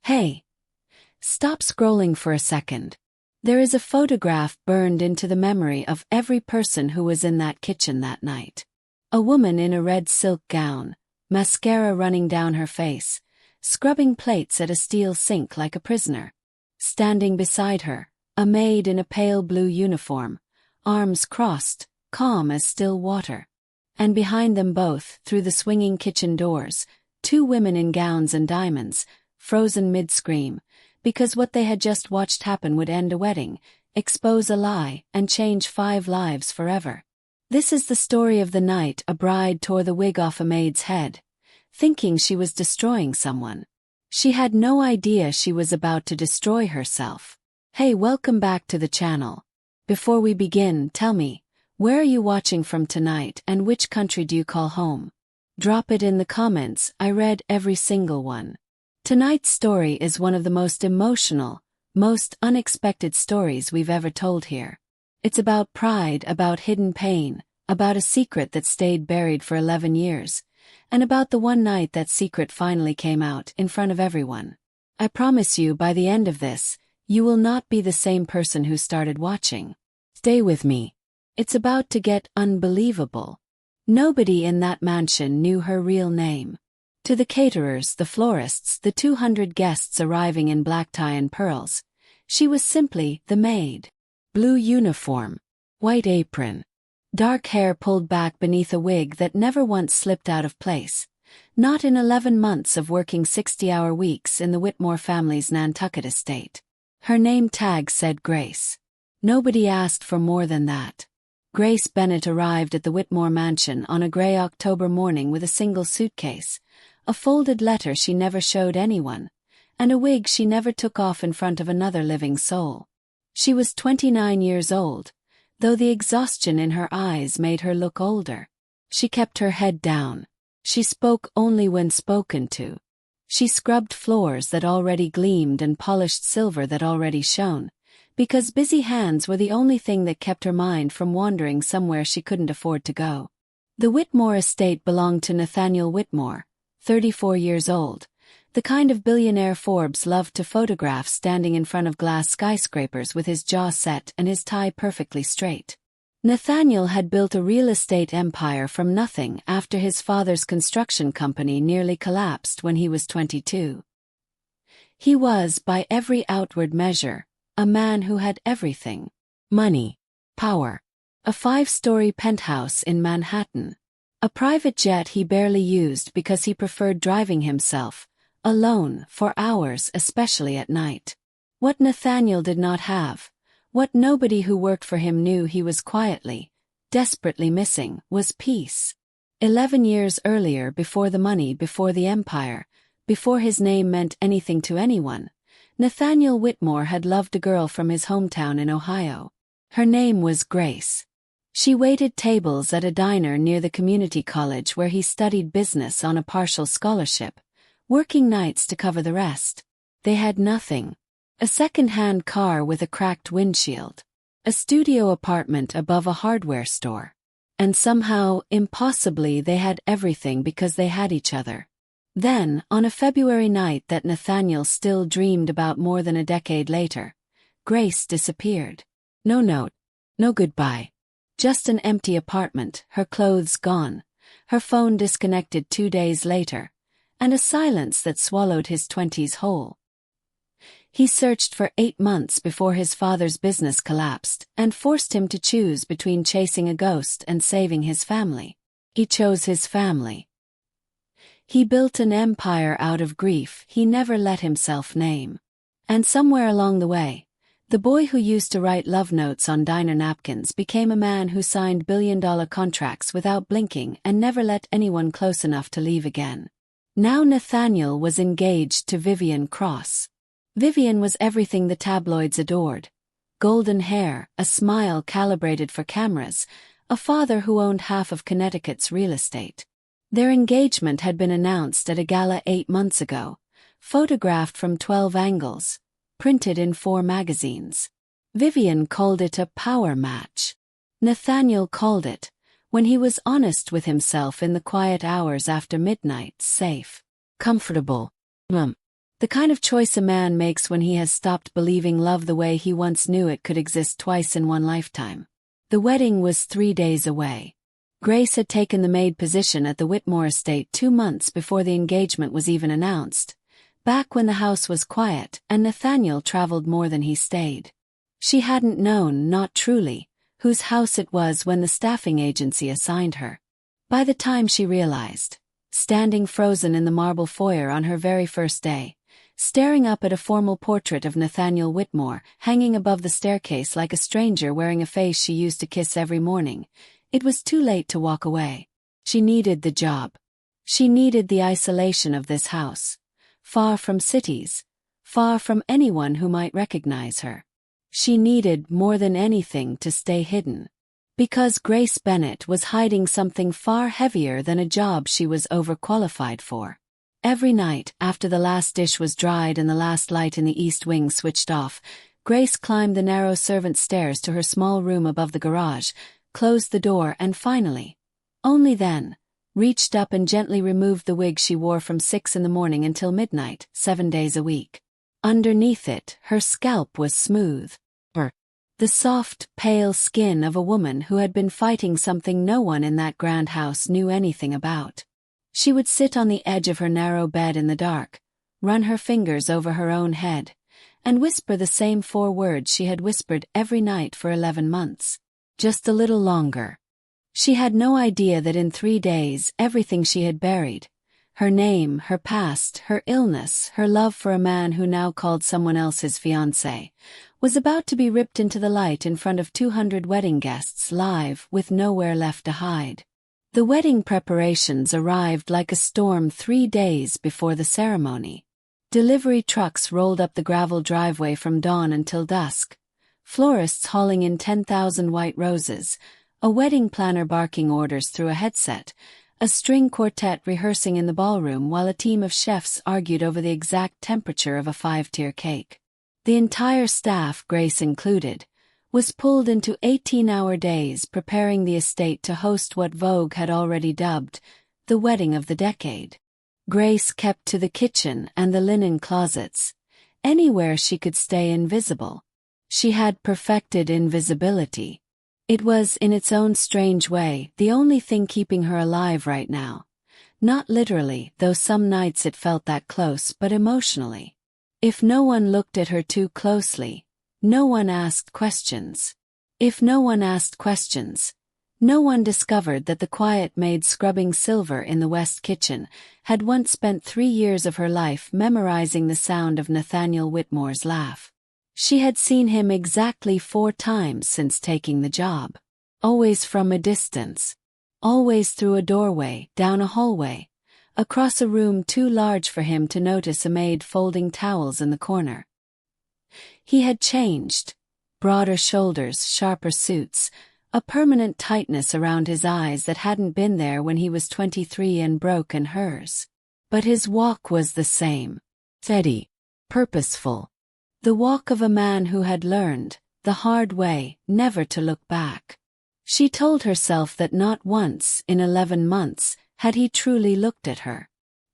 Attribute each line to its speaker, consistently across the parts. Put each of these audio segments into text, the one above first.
Speaker 1: Hey, stop scrolling for a second. There is a photograph burned into the memory of every person who was in that kitchen that night. A woman in a red silk gown, mascara running down her face, scrubbing plates at a steel sink like a prisoner. Standing beside her, a maid in a pale blue uniform, arms crossed, calm as still water. And behind them both, through the swinging kitchen doors, two women in gowns and diamonds, frozen mid-scream, because what they had just watched happen would end a wedding, expose a lie, and change 5 lives forever. This is the story of the night a bride tore the wig off a maid's head, thinking she was destroying someone. She had no idea she was about to destroy herself. Hey, welcome back to the channel. Before we begin, tell me, where are you watching from tonight and which country do you call home? Drop it in the comments, I read every single one. Tonight's story is one of the most emotional, most unexpected stories we've ever told here. It's about pride, about hidden pain, about a secret that stayed buried for 11 years, and about the one night that secret finally came out in front of everyone. I promise you, by the end of this, you will not be the same person who started watching. Stay with me. It's about to get unbelievable. Nobody in that mansion knew her real name. To the caterers, the florists, the 200 guests arriving in black tie and pearls, she was simply the maid. Blue uniform, white apron, dark hair pulled back beneath a wig that never once slipped out of place, not in 11 months of working 60-hour weeks in the Whitmore family's Nantucket estate. Her name tag said Grace. Nobody asked for more than that. Grace Bennett arrived at the Whitmore mansion on a gray October morning with a single suitcase, a folded letter she never showed anyone, and a wig she never took off in front of another living soul. She was 29 years old, though the exhaustion in her eyes made her look older. She kept her head down. She spoke only when spoken to. She scrubbed floors that already gleamed and polished silver that already shone, because busy hands were the only thing that kept her mind from wandering somewhere she couldn't afford to go. The Whitmore estate belonged to Nathaniel Whitmore, 34 years old, the kind of billionaire Forbes loved to photograph standing in front of glass skyscrapers with his jaw set and his tie perfectly straight. Nathaniel had built a real estate empire from nothing after his father's construction company nearly collapsed when he was 22. He was, by every outward measure, a man who had everything: money, power, a 5-story penthouse in Manhattan, a private jet he barely used because he preferred driving himself, alone, for hours, especially at night. What Nathaniel did not have, what nobody who worked for him knew he was quietly, desperately missing, was peace. 11 years earlier, before the money, before the empire, before his name meant anything to anyone, Nathaniel Whitmore had loved a girl from his hometown in Ohio. Her name was Grace. She waited tables at a diner near the community college where he studied business on a partial scholarship, working nights to cover the rest. They had nothing. A second-hand car with a cracked windshield. A studio apartment above a hardware store. And somehow, impossibly, they had everything because they had each other. Then, on a February night that Nathaniel still dreamed about more than a decade later, Grace disappeared. No note. No goodbye. Just an empty apartment, her clothes gone, her phone disconnected 2 days later, and a silence that swallowed his 20s whole. He searched for 8 months before his father's business collapsed and forced him to choose between chasing a ghost and saving his family. He chose his family. He built an empire out of grief he never let himself name. And somewhere along the way, the boy who used to write love notes on diner napkins became a man who signed billion-dollar contracts without blinking and never let anyone close enough to leave again. Now Nathaniel was engaged to Vivian Cross. Vivian was everything the tabloids adored. Golden hair, a smile calibrated for cameras, a father who owned half of Connecticut's real estate. Their engagement had been announced at a gala 8 months ago, photographed from 12 angles, printed in 4 magazines. Vivian called it a power match. Nathaniel called it, when he was honest with himself in the quiet hours after midnight, safe, comfortable. The kind of choice a man makes when he has stopped believing love the way he once knew it could exist twice in one lifetime. The wedding was 3 days away. Grace had taken the maid position at the Whitmore estate 2 months before the engagement was even announced, back when the house was quiet and Nathaniel traveled more than he stayed. She hadn't known, not truly, whose house it was when the staffing agency assigned her. By the time she realized, standing frozen in the marble foyer on her very first day, staring up at a formal portrait of Nathaniel Whitmore hanging above the staircase like a stranger wearing a face she used to kiss every morning, it was too late to walk away. She needed the job. She needed the isolation of this house. Far from cities. Far from anyone who might recognize her. She needed, more than anything, to stay hidden. Because Grace Bennett was hiding something far heavier than a job she was overqualified for. Every night, after the last dish was dried and the last light in the east wing switched off, Grace climbed the narrow servant stairs to her small room above the garage, closed the door and finally, only then, reached up and gently removed the wig she wore from 6 in the morning until midnight, 7 days a week. Underneath it, her scalp was smooth. The soft, pale skin of a woman who had been fighting something no one in that grand house knew anything about. She would sit on the edge of her narrow bed in the dark, run her fingers over her own head, and whisper the same 4 words she had whispered every night for 11 months. Just a little longer. She had no idea that in 3 days everything she had buried, her name, her past, her illness, her love for a man who now called someone else his fiancé, was about to be ripped into the light in front of 200 wedding guests live with nowhere left to hide. The wedding preparations arrived like a storm 3 days before the ceremony. Delivery trucks rolled up the gravel driveway from dawn until dusk, florists hauling in 10,000 white roses, a wedding planner barking orders through a headset, a string quartet rehearsing in the ballroom while a team of chefs argued over the exact temperature of a 5-tier cake. The entire staff, Grace included, was pulled into 18-hour days preparing the estate to host what Vogue had already dubbed the wedding of the decade. Grace kept to the kitchen and the linen closets, anywhere she could stay invisible. She had perfected invisibility. It was, in its own strange way, the only thing keeping her alive right now. Not literally, though some nights it felt that close, but emotionally. If no one looked at her too closely, no one asked questions. If no one asked questions, no one discovered that the quiet maid scrubbing silver in the West Kitchen had once spent 3 years of her life memorizing the sound of Nathaniel Whitmore's laugh. She had seen him exactly 4 times since taking the job. Always from a distance. Always through a doorway, down a hallway, across a room too large for him to notice a maid folding towels in the corner. He had changed. Broader shoulders, sharper suits, a permanent tightness around his eyes that hadn't been there when he was 23 and broke and hers. But his walk was the same. Steady. Purposeful. The walk of a man who had learned, the hard way, never to look back. She told herself that not once, in 11 months, had he truly looked at her.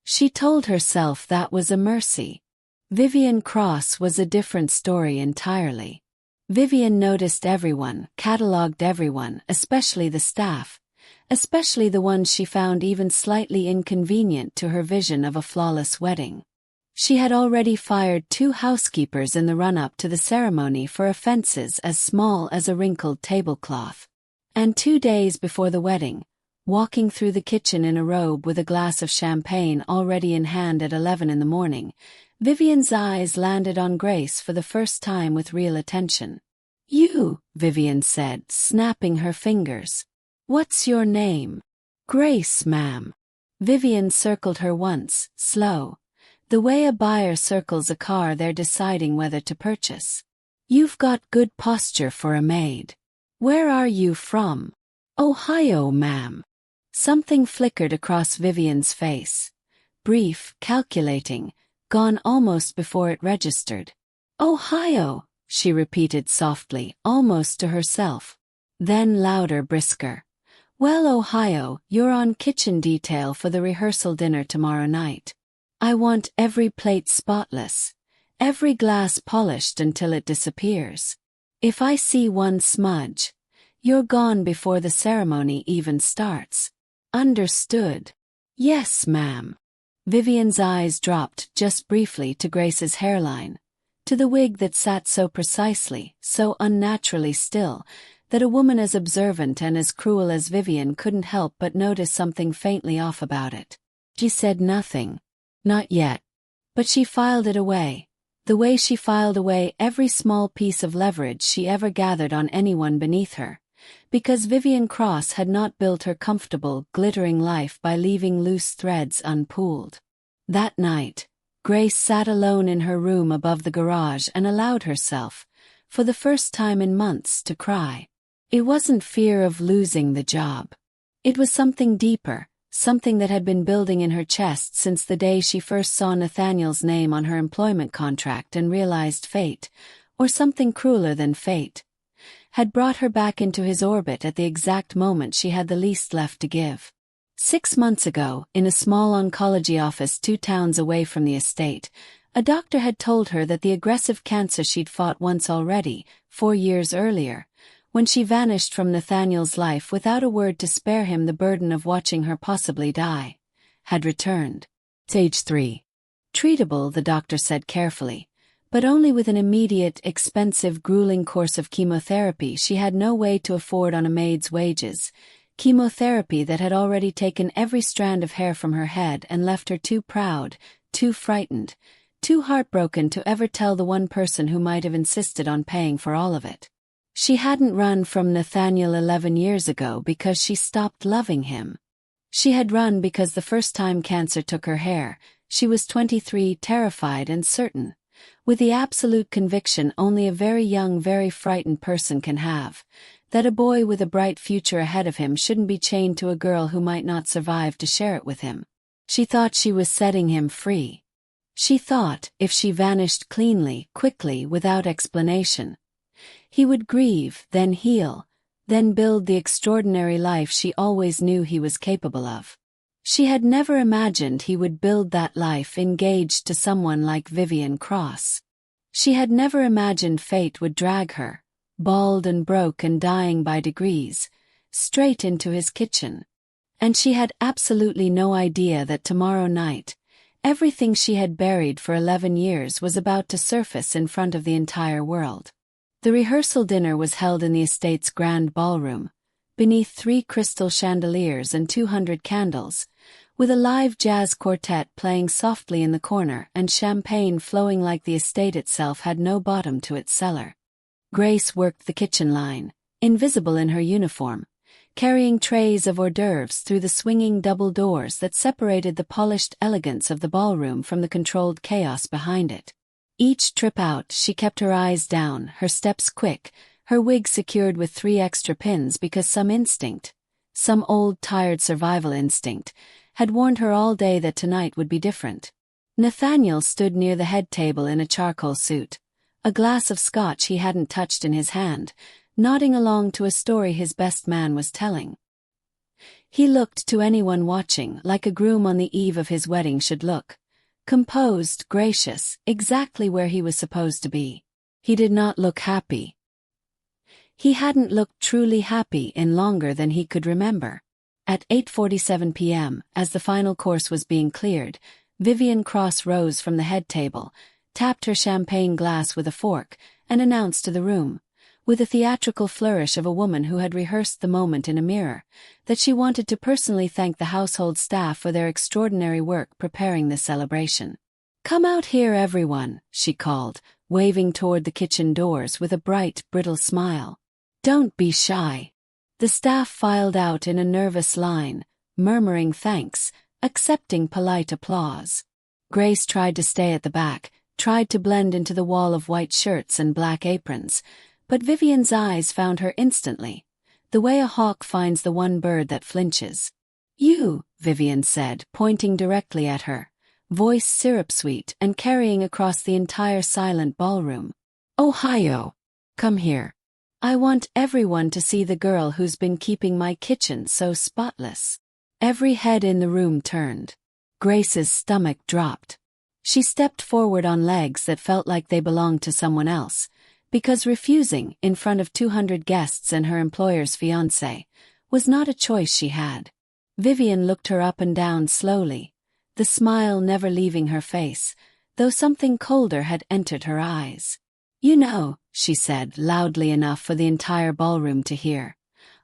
Speaker 1: She told herself that was a mercy. Vivian Cross was a different story entirely. Vivian noticed everyone, catalogued everyone, especially the staff, especially the ones she found even slightly inconvenient to her vision of a flawless wedding. She had already fired 2 housekeepers in the run-up to the ceremony for offenses as small as a wrinkled tablecloth. And 2 days before the wedding, walking through the kitchen in a robe with a glass of champagne already in hand at 11 in the morning, Vivian's eyes landed on Grace for the first time with real attention. "You," Vivian said, snapping her fingers. "What's your name?" "Grace, ma'am." Vivian circled her once, slow, the way a buyer circles a car they're deciding whether to purchase. "You've got good posture for a maid. Where are you from?" "Ohio, ma'am." Something flickered across Vivian's face. Brief, calculating, gone almost before it registered. "Ohio," she repeated softly, almost to herself. Then louder, brisker. "Well, Ohio, you're on kitchen detail for the rehearsal dinner tomorrow night. I want every plate spotless, every glass polished until it disappears. If I see one smudge, you're gone before the ceremony even starts. Understood? Yes, ma'am. Vivian's eyes dropped just briefly to Grace's hairline, to the wig that sat so precisely, so unnaturally still, that a woman as observant and as cruel as Vivian couldn't help but notice something faintly off about it. She said nothing. Not yet. But she filed it away, the way she filed away every small piece of leverage she ever gathered on anyone beneath her, because Vivian Cross had not built her comfortable, glittering life by leaving loose threads unpooled. That night, Grace sat alone in her room above the garage and allowed herself, for the first time in months, to cry. It wasn't fear of losing the job. It was something deeper, something that had been building in her chest since the day she first saw Nathaniel's name on her employment contract and realized fate, or something crueler than fate, had brought her back into his orbit at the exact moment she had the least left to give. 6 months ago, in a small oncology office 2 towns away from the estate, a doctor had told her that the aggressive cancer she'd fought once already, 4 years earlier, when she vanished from Nathaniel's life without a word to spare him the burden of watching her possibly die, had returned. Stage 3. Treatable, the doctor said carefully, but only with an immediate, expensive, grueling course of chemotherapy she had no way to afford on a maid's wages, chemotherapy that had already taken every strand of hair from her head and left her too proud, too frightened, too heartbroken to ever tell the one person who might have insisted on paying for all of it. She hadn't run from Nathaniel 11 years ago because she stopped loving him. She had run because the first time cancer took her hair, she was 23, terrified and certain, with the absolute conviction only a very young, very frightened person can have, that a boy with a bright future ahead of him shouldn't be chained to a girl who might not survive to share it with him. She thought she was setting him free. She thought, if she vanished cleanly, quickly, without explanation, he would grieve, then heal, then build the extraordinary life she always knew he was capable of. She had never imagined he would build that life engaged to someone like Vivian Cross. She had never imagined fate would drag her, bald and broke and dying by degrees, straight into his kitchen. And she had absolutely no idea that tomorrow night, everything she had buried for 11 years was about to surface in front of the entire world. The rehearsal dinner was held in the estate's grand ballroom, beneath 3 crystal chandeliers and 200 candles, with a live jazz quartet playing softly in the corner and champagne flowing like the estate itself had no bottom to its cellar. Grace worked the kitchen line, invisible in her uniform, carrying trays of hors d'oeuvres through the swinging double doors that separated the polished elegance of the ballroom from the controlled chaos behind it. Each trip out, she kept her eyes down, her steps quick, her wig secured with 3 extra pins because some instinct, some old tired survival instinct, had warned her all day that tonight would be different. Nathaniel stood near the head table in a charcoal suit, a glass of scotch he hadn't touched in his hand, nodding along to a story his best man was telling. He looked to anyone watching like a groom on the eve of his wedding should look. Composed, gracious, exactly where he was supposed to be. He did not look happy. He hadn't looked truly happy in longer than he could remember. At 8:47 p.m., as the final course was being cleared, Vivian Cross rose from the head table, tapped her champagne glass with a fork, and announced to the room, with a theatrical flourish of a woman who had rehearsed the moment in a mirror, that she wanted to personally thank the household staff for their extraordinary work preparing this celebration. "Come out here, everyone," she called, waving toward the kitchen doors with a bright, brittle smile. "Don't be shy." The staff filed out in a nervous line, murmuring thanks, accepting polite applause. Grace tried to stay at the back, tried to blend into the wall of white shirts and black aprons, but Vivian's eyes found her instantly, the way a hawk finds the one bird that flinches. "You," Vivian said, pointing directly at her, voice syrup-sweet and carrying across the entire silent ballroom. "Ohio. Come here. I want everyone to see the girl who's been keeping my kitchen so spotless." Every head in the room turned. Grace's stomach dropped. She stepped forward on legs that felt like they belonged to someone else, because refusing, in front of 200 guests and her employer's fiancé, was not a choice she had. Vivian looked her up and down slowly, the smile never leaving her face, though something colder had entered her eyes. "You know," she said loudly enough for the entire ballroom to hear,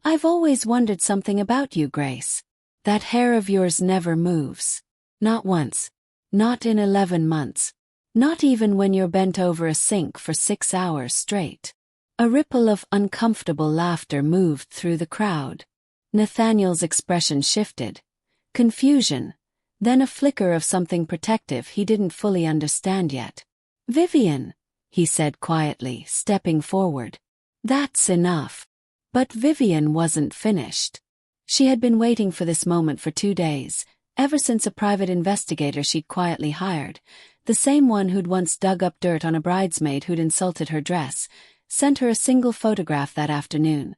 Speaker 1: "I've always wondered something about you, Grace. That hair of yours never moves. Not once. Not in 11 months. Not even when you're bent over a sink for 6 hours straight." A ripple of uncomfortable laughter moved through the crowd. Nathaniel's expression shifted. Confusion, then a flicker of something protective he didn't fully understand yet. "Vivian," he said quietly, stepping forward. "That's enough." But Vivian wasn't finished. She had been waiting for this moment for 2 days, ever since a private investigator she'd quietly hired, the same one who'd once dug up dirt on a bridesmaid who'd insulted her dress, sent her a single photograph that afternoon.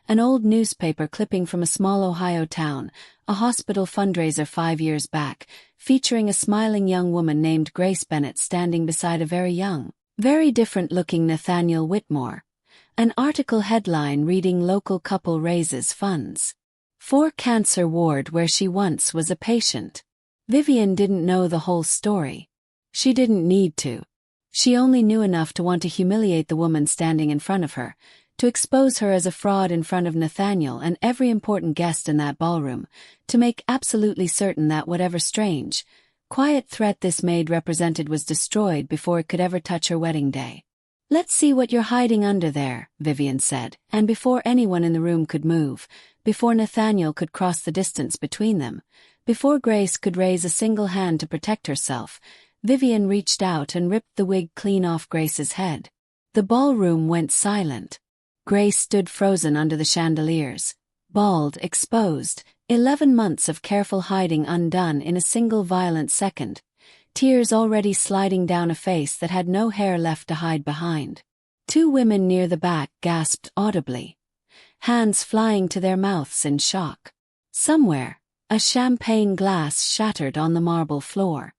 Speaker 1: An old newspaper clipping from a small Ohio town, a hospital fundraiser 5 years back, featuring a smiling young woman named Grace Bennett standing beside a very young, very different-looking Nathaniel Whitmore. An article headline reading "Local Couple Raises Funds for Cancer Ward where she once was a patient." Vivian didn't know the whole story. She didn't need to. She only knew enough to want to humiliate the woman standing in front of her, to expose her as a fraud in front of Nathaniel and every important guest in that ballroom, to make absolutely certain that whatever strange, quiet threat this maid represented was destroyed before it could ever touch her wedding day. "Let's see what you're hiding under there," Vivian said, and before anyone in the room could move, before Nathaniel could cross the distance between them, before Grace could raise a single hand to protect herself, Vivian reached out and ripped the wig clean off Grace's head. The ballroom went silent. Grace stood frozen under the chandeliers, bald, exposed, 11 months of careful hiding undone in a single violent second, tears already sliding down a face that had no hair left to hide behind. 2 women near the back gasped audibly, hands flying to their mouths in shock. Somewhere, a champagne glass shattered on the marble floor.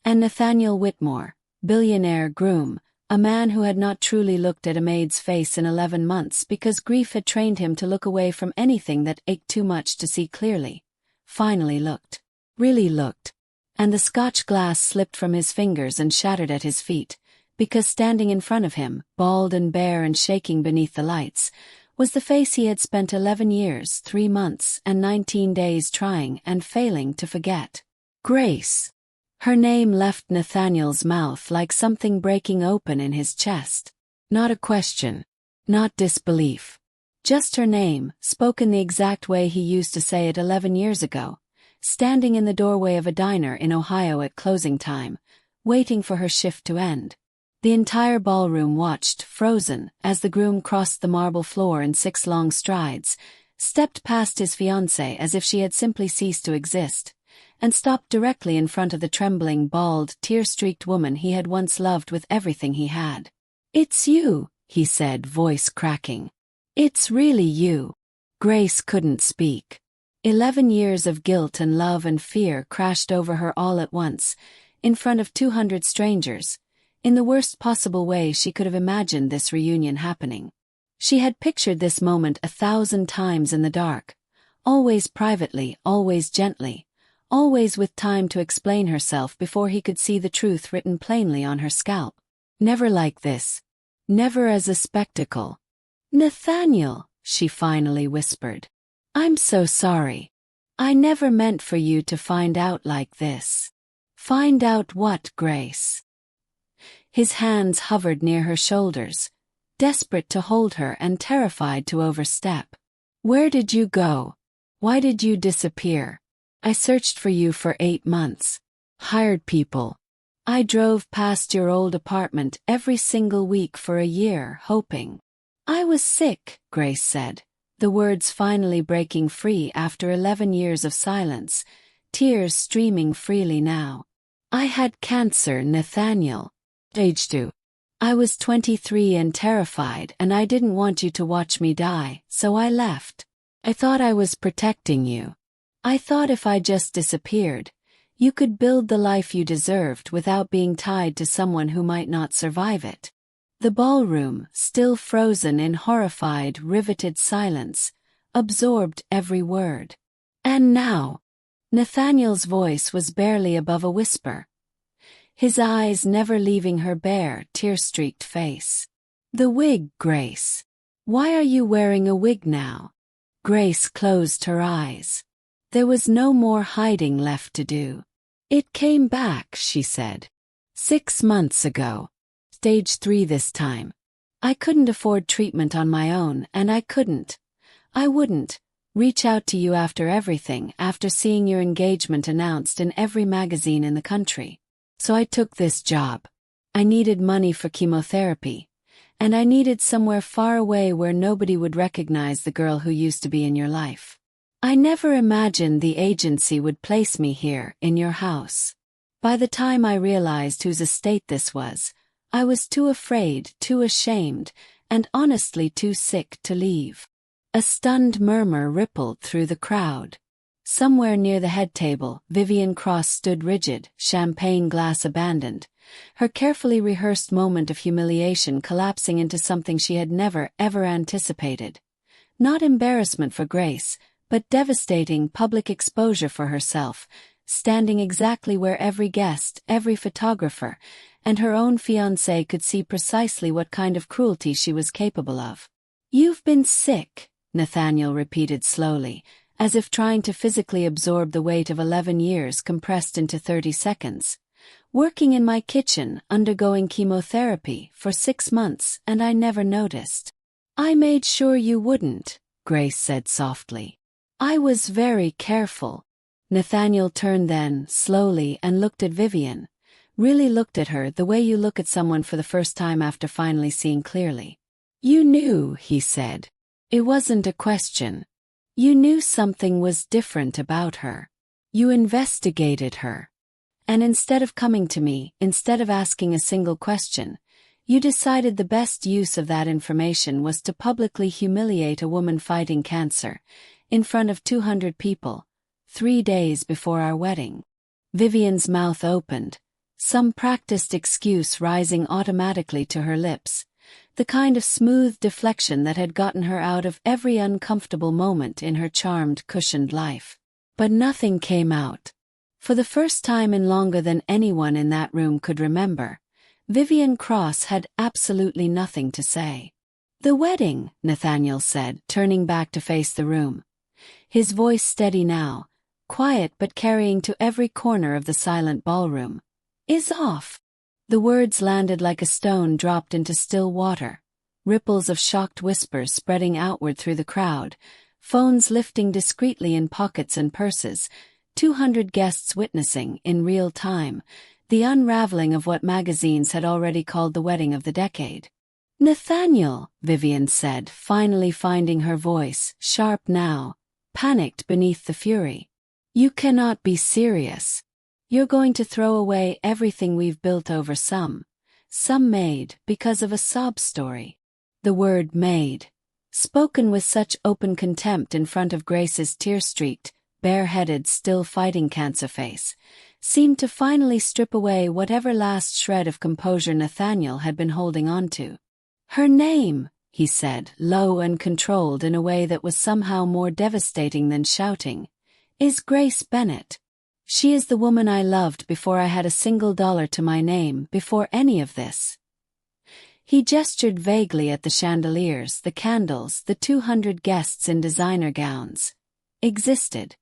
Speaker 1: And Nathaniel Whitmore, billionaire groom, a man who had not truly looked at a maid's face in 11 months because grief had trained him to look away from anything that ached too much to see clearly, finally looked. Really looked. And the Scotch glass slipped from his fingers and shattered at his feet, because standing in front of him, bald and bare and shaking beneath the lights, was the face he had spent 11 years, 3 months, and 19 days trying and failing to forget. Grace. Her name left Nathaniel's mouth like something breaking open in his chest. Not a question. Not disbelief. Just her name, spoken the exact way he used to say it 11 years ago, standing in the doorway of a diner in Ohio at closing time, waiting for her shift to end. The entire ballroom watched, frozen, as the groom crossed the marble floor in 6 long strides, stepped past his fiancée as if she had simply ceased to exist, and stopped directly in front of the trembling, bald, tear-streaked woman he had once loved with everything he had. "It's you," he said, voice cracking. "It's really you." Grace couldn't speak. 11 years of guilt and love and fear crashed over her all at once, in front of 200 strangers, in the worst possible way she could have imagined this reunion happening. She had pictured this moment 1,000 times in the dark, always privately, always gently, always with time to explain herself before he could see the truth written plainly on her scalp. Never like this. Never as a spectacle. "Nathaniel," she finally whispered. "I'm so sorry. I never meant for you to find out like this." "Find out what, Grace?" His hands hovered near her shoulders, desperate to hold her and terrified to overstep. "Where did you go? Why did you disappear? I searched for you for 8 months. Hired people. I drove past your old apartment every single week for a year, hoping." "I was sick," Grace said, the words finally breaking free after 11 years of silence, tears streaming freely now. "I had cancer, Nathaniel. Age 2. I was 23 and terrified, and I didn't want you to watch me die, so I left. I thought I was protecting you. I thought if I just disappeared, You could build the life you deserved without being tied to someone who might not survive it. The ballroom, still frozen in horrified, riveted silence, absorbed every word. And now, Nathaniel's voice was barely above a whisper, his eyes never leaving her bare, tear-streaked face. The wig, Grace. Why are you wearing a wig now? Grace closed her eyes. There was no more hiding left to do. It came back, she said. 6 months ago. Stage 3 this time. I couldn't afford treatment on my own, and I wouldn't reach out to you after everything, after seeing your engagement announced in every magazine in the country. So I took this job. I needed money for chemotherapy, and I needed somewhere far away where nobody would recognize the girl who used to be in your life. I never imagined the agency would place me here, in your house. By the time I realized whose estate this was, I was too afraid, too ashamed, and honestly too sick to leave. A stunned murmur rippled through the crowd. Somewhere near the head table, Vivian Cross stood rigid, champagne glass abandoned, her carefully rehearsed moment of humiliation collapsing into something she had never, ever anticipated. Not embarrassment for Grace, but devastating public exposure for herself, standing exactly where every guest, every photographer, and her own fiancé could see precisely what kind of cruelty she was capable of. "You've been sick," Nathaniel repeated slowly, as if trying to physically absorb the weight of 11 years compressed into 30 seconds. "Working in my kitchen, undergoing chemotherapy, for 6 months, and I never noticed." "I made sure you wouldn't," Grace said softly. "I was very careful." Nathaniel turned then, slowly, and looked at Vivian. Really looked at her the way you look at someone for the first time after finally seeing clearly. "You knew," he said. "It wasn't a question. You knew something was different about her. You investigated her. And instead of coming to me, instead of asking a single question, you decided the best use of that information was to publicly humiliate a woman fighting cancer, in front of 200 people, 3 days before our wedding." Vivian's mouth opened, some practiced excuse rising automatically to her lips, the kind of smooth deflection that had gotten her out of every uncomfortable moment in her charmed, cushioned life. But nothing came out. For the first time in longer than anyone in that room could remember, Vivian Cross had absolutely nothing to say. "The wedding," Nathaniel said, turning back to face the room. His voice steady now, quiet but carrying to every corner of the silent ballroom, "is off." The words landed like a stone dropped into still water, ripples of shocked whispers spreading outward through the crowd, phones lifting discreetly in pockets and purses, 200 guests witnessing, in real time, the unraveling of what magazines had already called the wedding of the decade. "Nathaniel," Vivian said, finally finding her voice, sharp now, panicked beneath the fury. "You cannot be serious. You're going to throw away everything we've built over some maid, because of a sob story." The word "maid," spoken with such open contempt in front of Grace's tear-streaked, bare-headed, still fighting cancer face, seemed to finally strip away whatever last shred of composure Nathaniel had been holding on to. "Her name," he said, low and controlled in a way that was somehow more devastating than shouting, "is Grace Bennett. She is the woman I loved before I had a single dollar to my name, before any of this." He gestured vaguely at the chandeliers, the candles, the 200 guests in designer gowns. "Existed.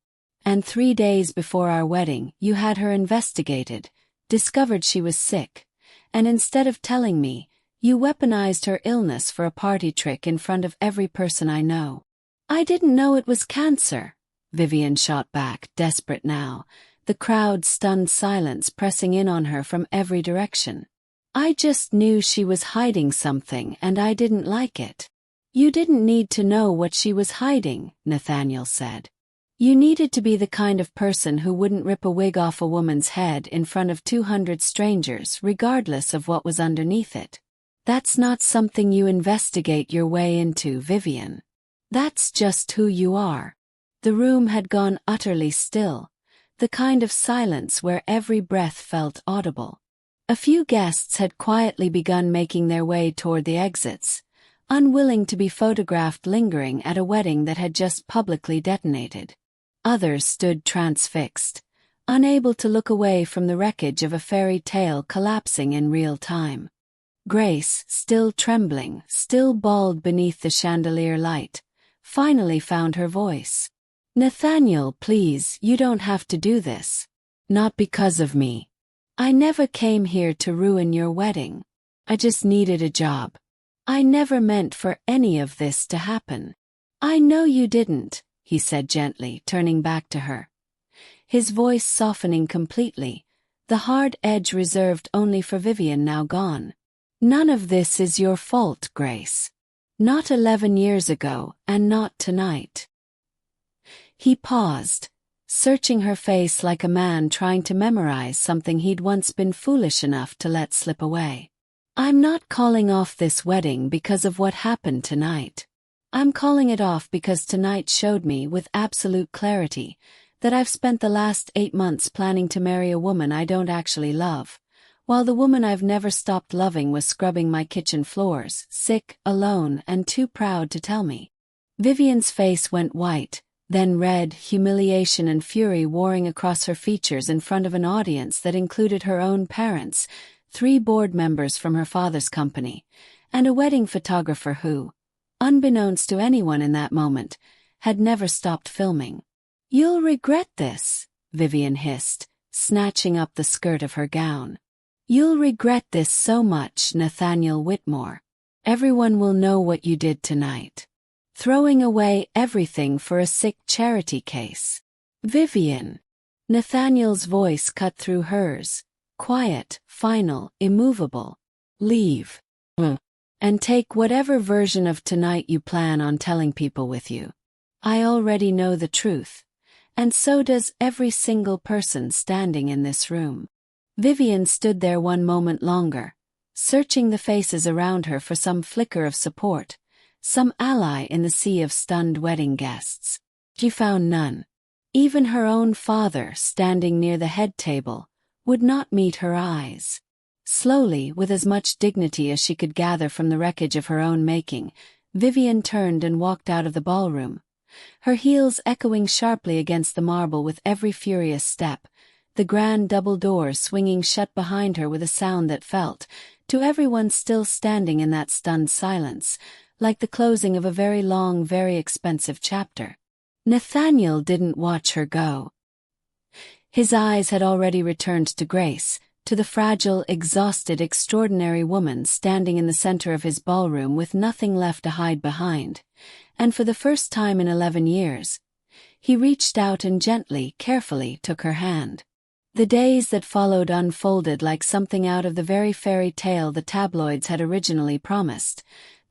Speaker 1: And 3 days before our wedding, you had her investigated, discovered she was sick, and instead of telling me, you weaponized her illness for a party trick in front of every person I know." "I didn't know it was cancer," Vivian shot back, desperate now, the crowd's stunned silence pressing in on her from every direction. "I just knew she was hiding something and I didn't like it." "You didn't need to know what she was hiding," Nathaniel said. "You needed to be the kind of person who wouldn't rip a wig off a woman's head in front of 200 strangers regardless of what was underneath it. That's not something you investigate your way into, Vivian. That's just who you are." The room had gone utterly still, the kind of silence where every breath felt audible. A few guests had quietly begun making their way toward the exits, unwilling to be photographed lingering at a wedding that had just publicly detonated. Others stood transfixed, unable to look away from the wreckage of a fairy tale collapsing in real time. Grace, still trembling, still balled beneath the chandelier light, finally found her voice. "Nathaniel, please, you don't have to do this. Not because of me. I never came here to ruin your wedding. I just needed a job. I never meant for any of this to happen." "I know you didn't," he said gently, turning back to her. His voice softening completely, the hard edge reserved only for Vivian now gone. "None of this is your fault, Grace. Not 11 years ago, and not tonight." He paused, searching her face like a man trying to memorize something he'd once been foolish enough to let slip away. "I'm not calling off this wedding because of what happened tonight. I'm calling it off because tonight showed me with absolute clarity that I've spent the last 8 months planning to marry a woman I don't actually love, while the woman I've never stopped loving was scrubbing my kitchen floors, sick, alone, and too proud to tell me." Vivian's face went white, then red, humiliation and fury warring across her features in front of an audience that included her own parents, 3 board members from her father's company, and a wedding photographer who, unbeknownst to anyone in that moment, had never stopped filming. "You'll regret this," Vivian hissed, snatching up the skirt of her gown. "You'll regret this so much, Nathaniel Whitmore. Everyone will know what you did tonight. Throwing away everything for a sick charity case." "Vivian." Nathaniel's voice cut through hers, quiet, final, immovable. "Leave. And take whatever version of tonight you plan on telling people with you. I already know the truth, and so does every single person standing in this room." Vivian stood there one moment longer, searching the faces around her for some flicker of support, some ally in the sea of stunned wedding guests. She found none. Even her own father, standing near the head table, would not meet her eyes. Slowly, with as much dignity as she could gather from the wreckage of her own making, Vivian turned and walked out of the ballroom, her heels echoing sharply against the marble with every furious step, the grand double doors swinging shut behind her with a sound that felt, to everyone still standing in that stunned silence, like the closing of a very long, very expensive chapter. Nathaniel didn't watch her go. His eyes had already returned to Grace, to the fragile, exhausted, extraordinary woman standing in the center of his ballroom with nothing left to hide behind, and for the first time in 11 years, he reached out and gently, carefully took her hand. The days that followed unfolded like something out of the very fairy tale the tabloids had originally promised,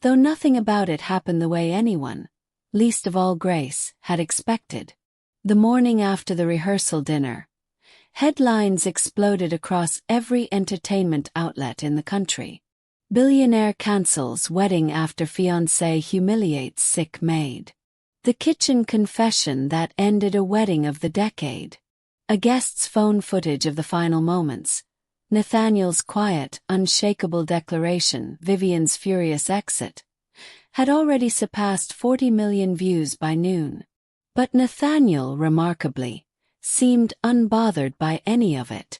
Speaker 1: though nothing about it happened the way anyone, least of all Grace, had expected. The morning after the rehearsal dinner, headlines exploded across every entertainment outlet in the country. Billionaire cancels wedding after fiancé humiliates sick maid. The kitchen confession that ended a wedding of the decade. A guest's phone footage of the final moments. Nathaniel's quiet, unshakable declaration, Vivian's furious exit, had already surpassed 40 million views by noon. But Nathaniel, remarkably, seemed unbothered by any of it.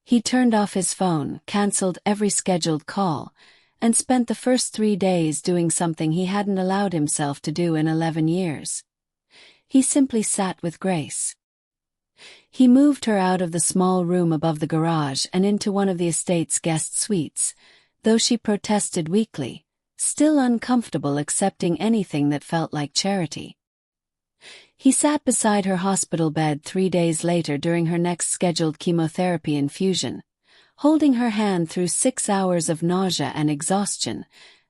Speaker 1: He turned off his phone, cancelled every scheduled call, and spent the first 3 days doing something he hadn't allowed himself to do in 11 years. He simply sat with Grace. He moved her out of the small room above the garage and into one of the estate's guest suites, though she protested weakly, still uncomfortable accepting anything that felt like charity. He sat beside her hospital bed 3 days later during her next scheduled chemotherapy infusion, holding her hand through 6 hours of nausea and exhaustion,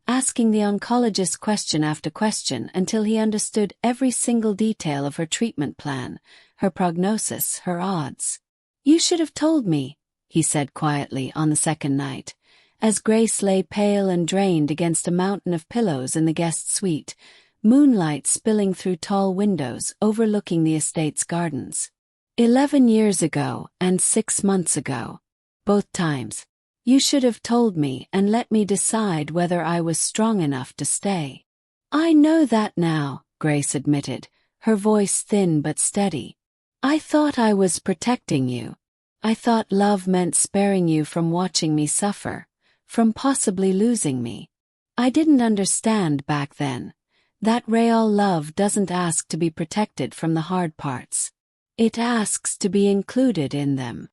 Speaker 1: asking the oncologist question after question until he understood every single detail of her treatment plan, her prognosis, her odds. "You should have told me," he said quietly on the second night, as Grace lay pale and drained against a mountain of pillows in the guest suite, moonlight spilling through tall windows overlooking the estate's gardens. 11 years ago and 6 months ago. Both times. You should have told me and let me decide whether I was strong enough to stay. I know that now, Grace admitted, her voice thin but steady. I thought I was protecting you. I thought love meant sparing you from watching me suffer, from possibly losing me. I didn't understand back then. That real love doesn't ask to be protected from the hard parts. It asks to be included in them.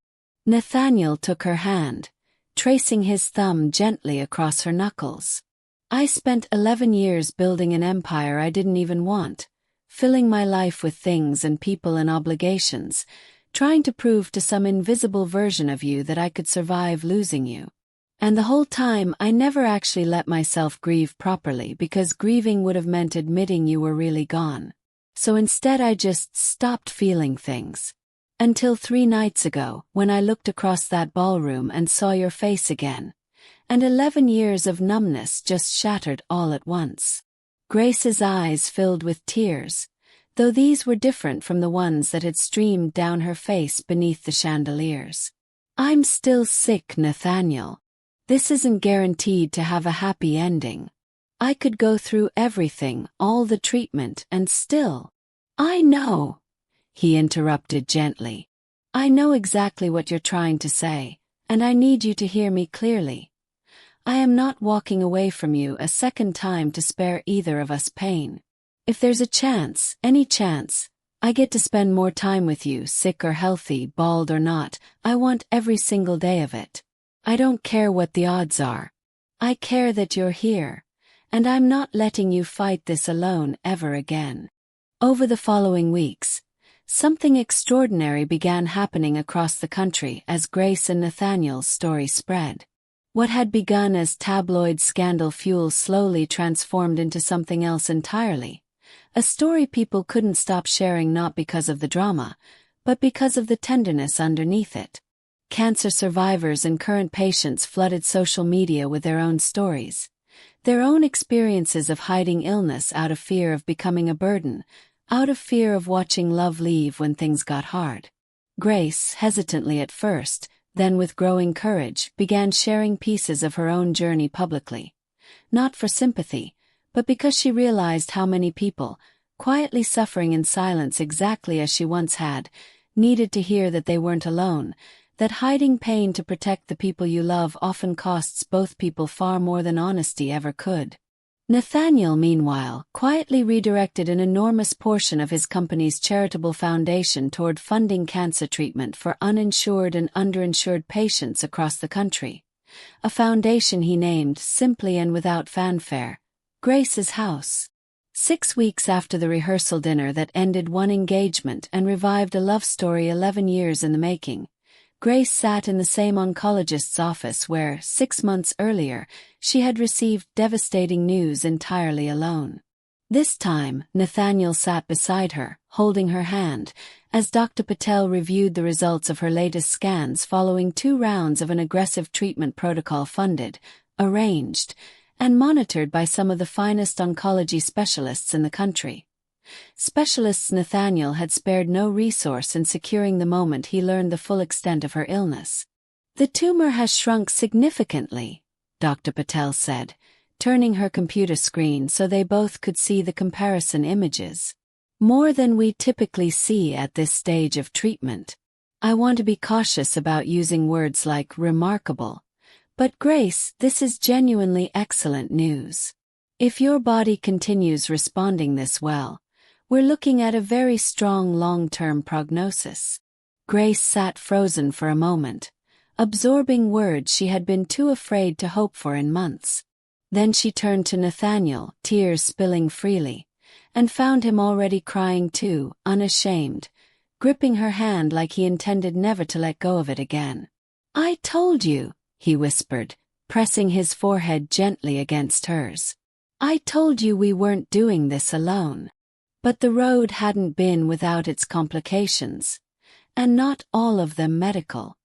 Speaker 1: Nathaniel took her hand, tracing his thumb gently across her knuckles. I spent 11 years building an empire I didn't even want, filling my life with things and people and obligations, trying to prove to some invisible version of you that I could survive losing you. And the whole time I never actually let myself grieve properly because grieving would have meant admitting you were really gone. So instead I just stopped feeling things. Until 3 nights ago, when I looked across that ballroom and saw your face again. And 11 years of numbness just shattered all at once. Grace's eyes filled with tears, though these were different from the ones that had streamed down her face beneath the chandeliers. I'm still sick, Nathaniel. This isn't guaranteed to have a happy ending. I could go through everything, all the treatment, and still. I know, he interrupted gently. I know exactly what you're trying to say, and I need you to hear me clearly. I am not walking away from you a second time to spare either of us pain. If there's a chance, any chance, I get to spend more time with you, sick or healthy, bald or not, I want every single day of it. I don't care what the odds are. I care that you're here, and I'm not letting you fight this alone ever again. Over the following weeks, something extraordinary began happening across the country as Grace and Nathaniel's story spread. What had begun as tabloid scandal fuel slowly transformed into something else entirely. A story people couldn't stop sharing not because of the drama, but because of the tenderness underneath it. Cancer survivors and current patients flooded social media with their own stories. Their own experiences of hiding illness out of fear of becoming a burden, out of fear of watching love leave when things got hard. Grace, hesitantly at first, then with growing courage, began sharing pieces of her own journey publicly. Not for sympathy, but because she realized how many people, quietly suffering in silence exactly as she once had, needed to hear that they weren't alone, that hiding pain to protect the people you love often costs both people far more than honesty ever could. Nathaniel, meanwhile, quietly redirected an enormous portion of his company's charitable foundation toward funding cancer treatment for uninsured and underinsured patients across the country. A foundation he named, simply and without fanfare, Grace's House. 6 weeks after the rehearsal dinner that ended one engagement and revived a love story 11 years in the making, Grace sat in the same oncologist's office where, 6 months earlier, she had received devastating news entirely alone. This time, Nathaniel sat beside her, holding her hand, as Dr. Patel reviewed the results of her latest scans following 2 rounds of an aggressive treatment protocol funded, arranged, and monitored by some of the finest oncology specialists in the country. Specialists Nathaniel had spared no resource in securing the moment he learned the full extent of her illness. The tumor has shrunk significantly, Dr. Patel said, turning her computer screen so they both could see the comparison images. More than we typically see at this stage of treatment. I want to be cautious about using words like remarkable. But Grace, this is genuinely excellent news. If your body continues responding this well, we're looking at a very strong long-term prognosis. Grace sat frozen for a moment, absorbing words she had been too afraid to hope for in months. Then she turned to Nathaniel, tears spilling freely, and found him already crying too, unashamed, gripping her hand like he intended never to let go of it again. I told you, he whispered, pressing his forehead gently against hers. I told you we weren't doing this alone. But the road hadn't been without its complications, and not all of them medical.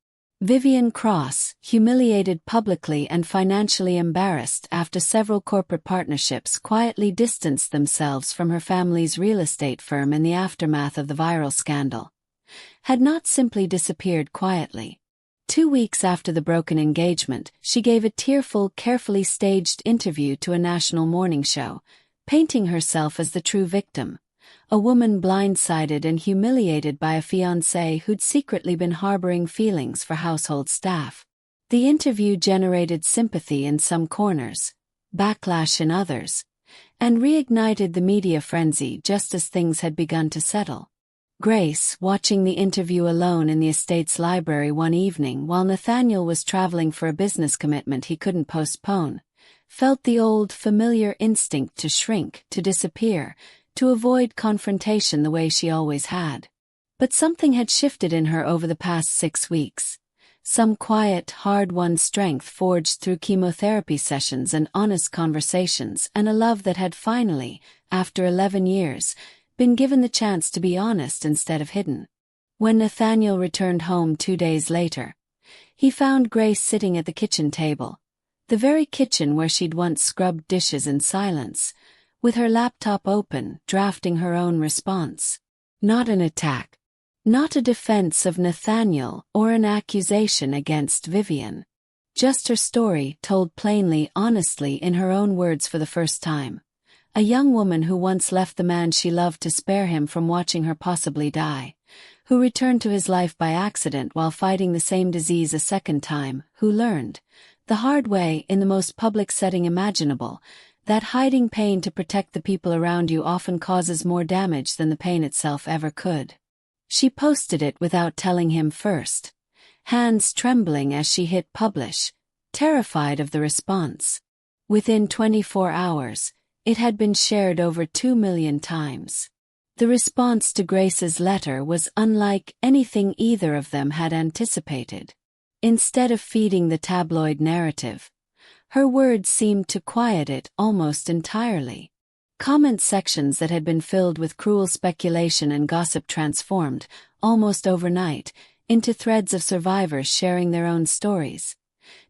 Speaker 1: Vivian Cross, humiliated publicly and financially embarrassed after several corporate partnerships quietly distanced themselves from her family's real estate firm in the aftermath of the viral scandal. had not simply disappeared quietly. 2 weeks after the broken engagement, she gave a tearful, carefully staged interview to a national morning show, painting herself as the true victim, a woman blindsided and humiliated by a fiancé who'd secretly been harboring feelings for household staff. The interview generated sympathy in some corners, backlash in others, and reignited the media frenzy just as things had begun to settle. Grace, watching the interview alone in the estate's library one evening while Nathaniel was traveling for a business commitment he couldn't postpone, felt the old, familiar instinct to shrink, to disappear, to avoid confrontation the way she always had. But something had shifted in her over the past 6 weeks. Some quiet, hard-won strength forged through chemotherapy sessions and honest conversations, and a love that had finally, after 11 years, been given the chance to be honest instead of hidden. When Nathaniel returned home 2 days later, he found Grace sitting at the kitchen table, the very kitchen where she'd once scrubbed dishes in silence, with her laptop open, drafting her own response. Not an attack. Not a defense of Nathaniel or an accusation against Viven. Just her story, told plainly, honestly, in her own words for the first time. A young woman who once left the man she loved to spare him from watching her possibly die, who returned to his life by accident while fighting the same disease a second time, who learned, the hard way in the most public setting imaginable, that hiding pain to protect the people around you often causes more damage than the pain itself ever could. She posted it without telling him first, hands trembling as she hit publish, terrified of the response. Within 24 hours, it had been shared over 2 million times. The response to Grace's letter was unlike anything either of them had anticipated. Instead of feeding the tabloid narrative, her words seemed to quiet it almost entirely. Comment sections that had been filled with cruel speculation and gossip transformed, almost overnight, into threads of survivors sharing their own stories.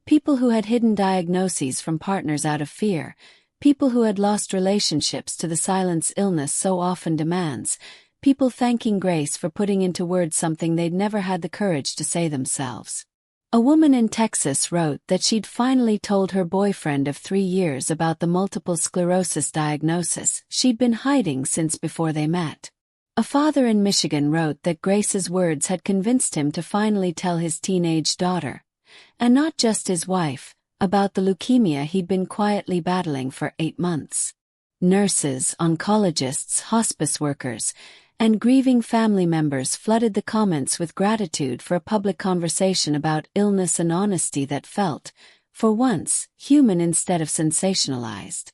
Speaker 1: People who had hidden diagnoses from partners out of fear, people who had lost relationships to the silence illness so often demands, people thanking Grace for putting into words something they'd never had the courage to say themselves. A woman in Texas wrote that she'd finally told her boyfriend of 3 years about the multiple sclerosis diagnosis she'd been hiding since before they met. A father in Michigan wrote that Grace's words had convinced him to finally tell his teenage daughter, and not just his wife, about the leukemia he'd been quietly battling for 8 months. Nurses, oncologists, hospice workers, and grieving family members flooded the comments with gratitude for a public conversation about illness and honesty that felt, for once, human instead of sensationalized.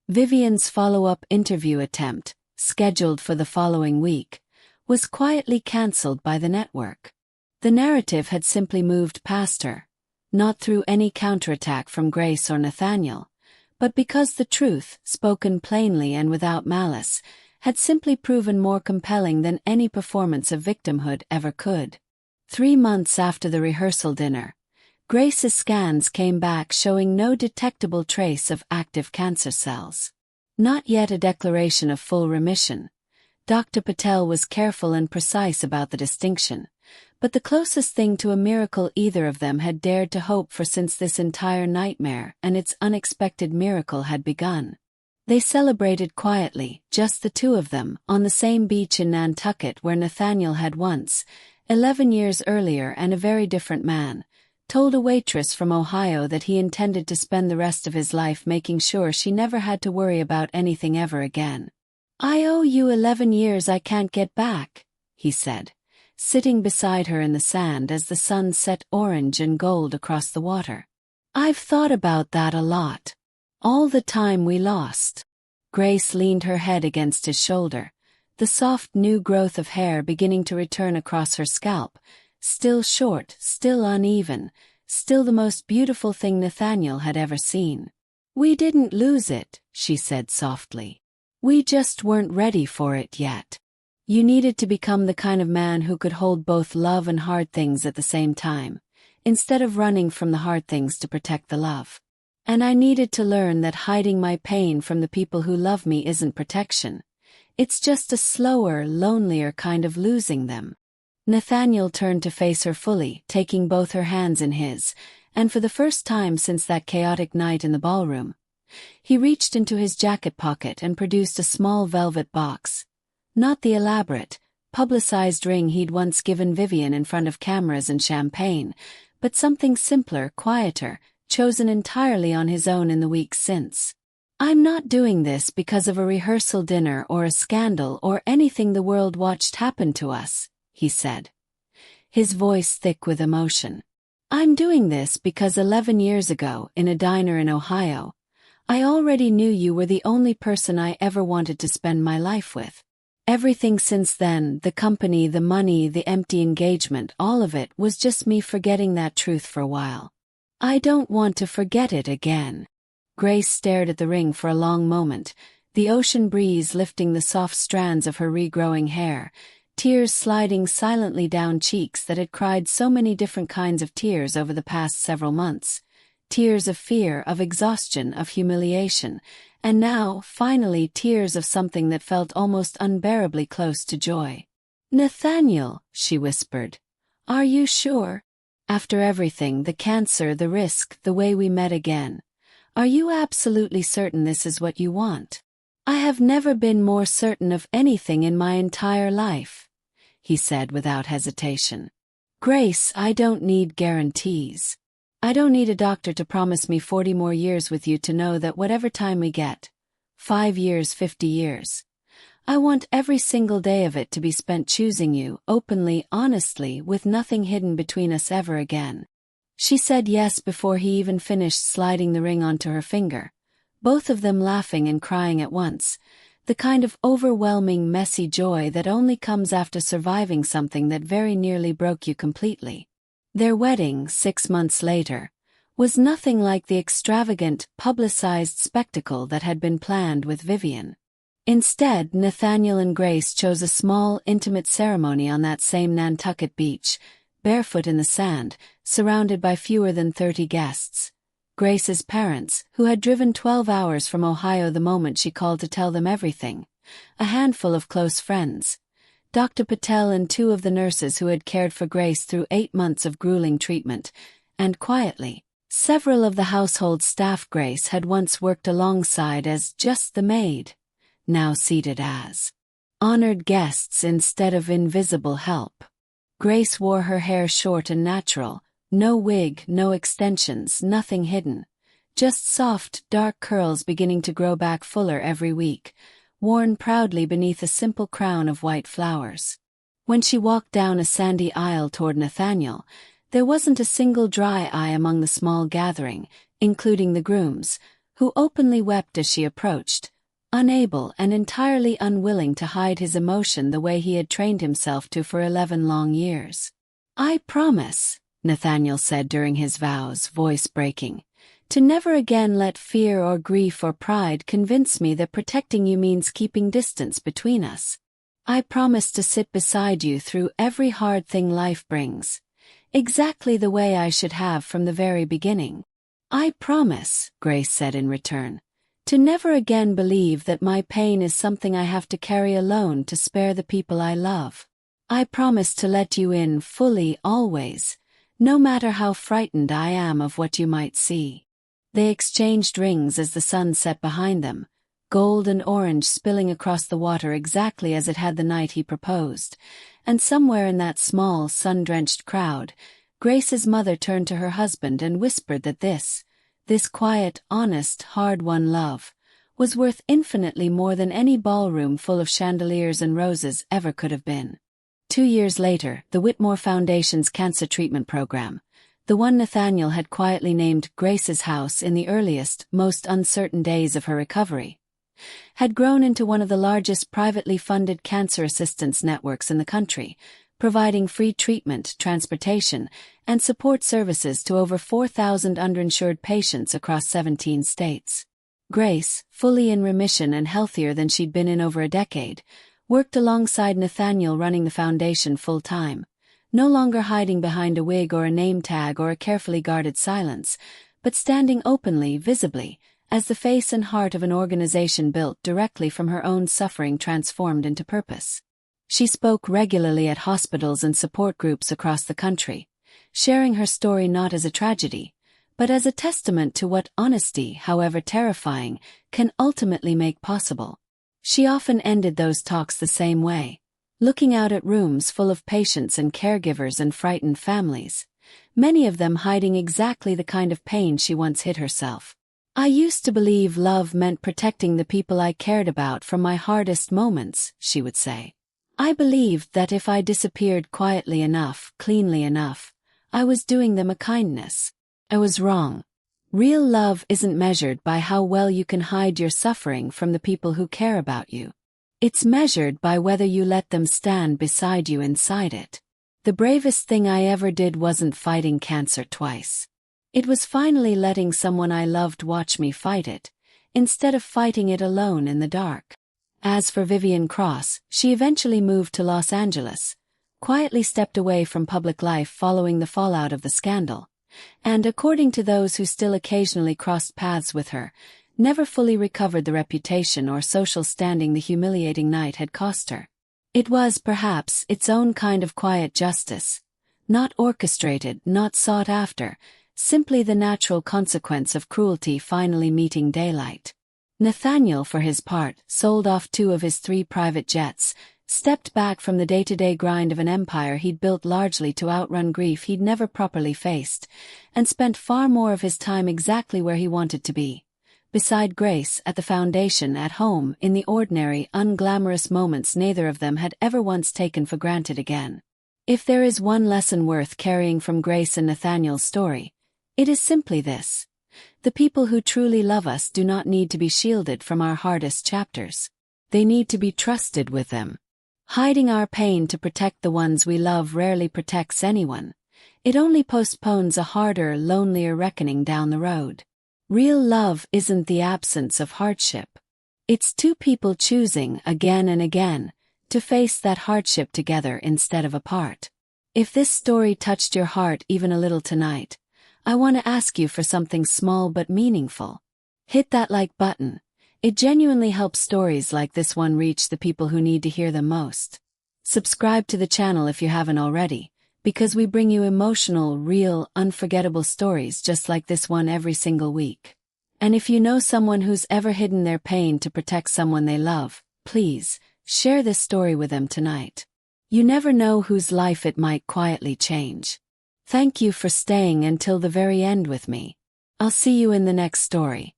Speaker 1: Vivian's follow-up interview attempt, scheduled for the following week, was quietly cancelled by the network. The narrative had simply moved past her, not through any counterattack from Grace or Nathaniel, but because the truth, spoken plainly and without malice, had simply proven more compelling than any performance of victimhood ever could. 3 months after the rehearsal dinner, Grace's scans came back showing no detectable trace of active cancer cells. Not yet a declaration of full remission. Dr. Patel was careful and precise about the distinction, but the closest thing to a miracle either of them had dared to hope for since this entire nightmare and its unexpected miracle had begun. They celebrated quietly, just the two of them, on the same beach in Nantucket where Nathaniel had once, 11 years earlier and a very different man, told a waitress from Ohio that he intended to spend the rest of his life making sure she never had to worry about anything ever again. "I owe you 11 years I can't get back," he said, sitting beside her in the sand as the sun set orange and gold across the water. "I've thought about that a lot. All the time we lost." Grace leaned her head against his shoulder, the soft new growth of hair beginning to return across her scalp, still short, still uneven, still the most beautiful thing Nathaniel had ever seen. "We didn't lose it," she said softly. "We just weren't ready for it yet. You needed to become the kind of man who could hold both love and hard things at the same time, instead of running from the hard things to protect the love. And I needed to learn that hiding my pain from the people who love me isn't protection. It's just a slower, lonelier kind of losing them." Nathaniel turned to face her fully, taking both her hands in his, and for the first time since that chaotic night in the ballroom, he reached into his jacket pocket and produced a small velvet box. Not the elaborate, publicized ring he'd once given Vivian in front of cameras and champagne, but something simpler, quieter, chosen entirely on his own in the weeks since. "I'm not doing this because of a rehearsal dinner or a scandal or anything the world watched happen to us," he said, his voice thick with emotion. "I'm doing this because 11 years ago, in a diner in Ohio, I already knew you were the only person I ever wanted to spend my life with. Everything since then, the company, the money, the empty engagement, all of it was just me forgetting that truth for a while. I don't want to forget it again." Grace stared at the ring for a long moment, the ocean breeze lifting the soft strands of her regrowing hair, tears sliding silently down cheeks that had cried so many different kinds of tears over the past several months. Tears of fear, of exhaustion, of humiliation, and now, finally, tears of something that felt almost unbearably close to joy. "Nathaniel," she whispered, "are you sure? After everything, the cancer, the risk, the way we met again, are you absolutely certain this is what you want?" "I have never been more certain of anything in my entire life," he said without hesitation. "Grace, I don't need guarantees. I don't need a doctor to promise me 40 more years with you to know that whatever time we get, 5 years, 50 years, I want every single day of it to be spent choosing you, openly, honestly, with nothing hidden between us ever again." She said yes before he even finished sliding the ring onto her finger, both of them laughing and crying at once, the kind of overwhelming, messy joy that only comes after surviving something that very nearly broke you completely. Their wedding, 6 months later, was nothing like the extravagant, publicized spectacle that had been planned with Vivian. Instead, Nathaniel and Grace chose a small, intimate ceremony on that same Nantucket beach, barefoot in the sand, surrounded by fewer than 30 guests. Grace's parents, who had driven 12 hours from Ohio the moment she called to tell them everything, a handful of close friends, Dr. Patel and 2 of the nurses who had cared for Grace through 8 months of grueling treatment, and quietly, several of the household staff Grace had once worked alongside as just the maid, now seated as honored guests instead of invisible help. Grace wore her hair short and natural, no wig, no extensions, nothing hidden, just soft, dark curls beginning to grow back fuller every week, worn proudly beneath a simple crown of white flowers. When she walked down a sandy aisle toward Nathaniel, there wasn't a single dry eye among the small gathering, including the grooms, who openly wept as she approached, unable and entirely unwilling to hide his emotion the way he had trained himself to for 11 long years. "I promise," Nathaniel said during his vows, voice breaking, "to never again let fear or grief or pride convince me that protecting you means keeping distance between us. I promise to sit beside you through every hard thing life brings, exactly the way I should have from the very beginning. I promise," Grace said in return, "to never again believe that my pain is something I have to carry alone to spare the people I love. I promise to let you in fully always, no matter how frightened I am of what you might see." They exchanged rings as the sun set behind them, gold and orange spilling across the water exactly as it had the night he proposed, and somewhere in that small, sun-drenched crowd, Grace's mother turned to her husband and whispered that this quiet, honest, hard-won love, was worth infinitely more than any ballroom full of chandeliers and roses ever could have been. 2 years later, the Whitmore Foundation's cancer treatment program, the one Nathaniel had quietly named Grace's house in the earliest, most uncertain days of her recovery, had grown into one of the largest privately funded cancer assistance networks in the country, providing free treatment, transportation, and support services to over 4,000 underinsured patients across 17 states. Grace, fully in remission and healthier than she'd been in over a decade, worked alongside Nathaniel running the foundation full-time, no longer hiding behind a wig or a name tag or a carefully guarded silence, but standing openly, visibly, as the face and heart of an organization built directly from her own suffering transformed into purpose. She spoke regularly at hospitals and support groups across the country, sharing her story not as a tragedy, but as a testament to what honesty, however terrifying, can ultimately make possible. She often ended those talks the same way, looking out at rooms full of patients and caregivers and frightened families, many of them hiding exactly the kind of pain she once hid herself. "I used to believe love meant protecting the people I cared about from my hardest moments," she would say. "I believed that if I disappeared quietly enough, cleanly enough, I was doing them a kindness. I was wrong. Real love isn't measured by how well you can hide your suffering from the people who care about you. It's measured by whether you let them stand beside you inside it. The bravest thing I ever did wasn't fighting cancer twice. It was finally letting someone I loved watch me fight it, instead of fighting it alone in the dark." As for Vivian Cross, she eventually moved to Los Angeles, quietly stepped away from public life following the fallout of the scandal, and according to those who still occasionally crossed paths with her, never fully recovered the reputation or social standing the humiliating night had cost her. It was, perhaps, its own kind of quiet justice, not orchestrated, not sought after, simply the natural consequence of cruelty finally meeting daylight. Nathaniel, for his part, sold off 2 of his 3 private jets, stepped back from the day-to-day grind of an empire he'd built largely to outrun grief he'd never properly faced, and spent far more of his time exactly where he wanted to be, beside Grace, at the foundation, at home, in the ordinary, unglamorous moments neither of them had ever once taken for granted again. If there is one lesson worth carrying from Grace and Nathaniel's story, it is simply this: the people who truly love us do not need to be shielded from our hardest chapters. They need to be trusted with them. Hiding our pain to protect the ones we love rarely protects anyone. It only postpones a harder, lonelier reckoning down the road. Real love isn't the absence of hardship. It's 2 people choosing, again and again, to face that hardship together instead of apart. If this story touched your heart even a little tonight, I want to ask you for something small but meaningful. Hit that like button. It genuinely helps stories like this one reach the people who need to hear them most. Subscribe to the channel if you haven't already, because we bring you emotional, real, unforgettable stories just like this one every single week. And if you know someone who's ever hidden their pain to protect someone they love, please, share this story with them tonight. You never know whose life it might quietly change. Thank you for staying until the very end with me. I'll see you in the next story.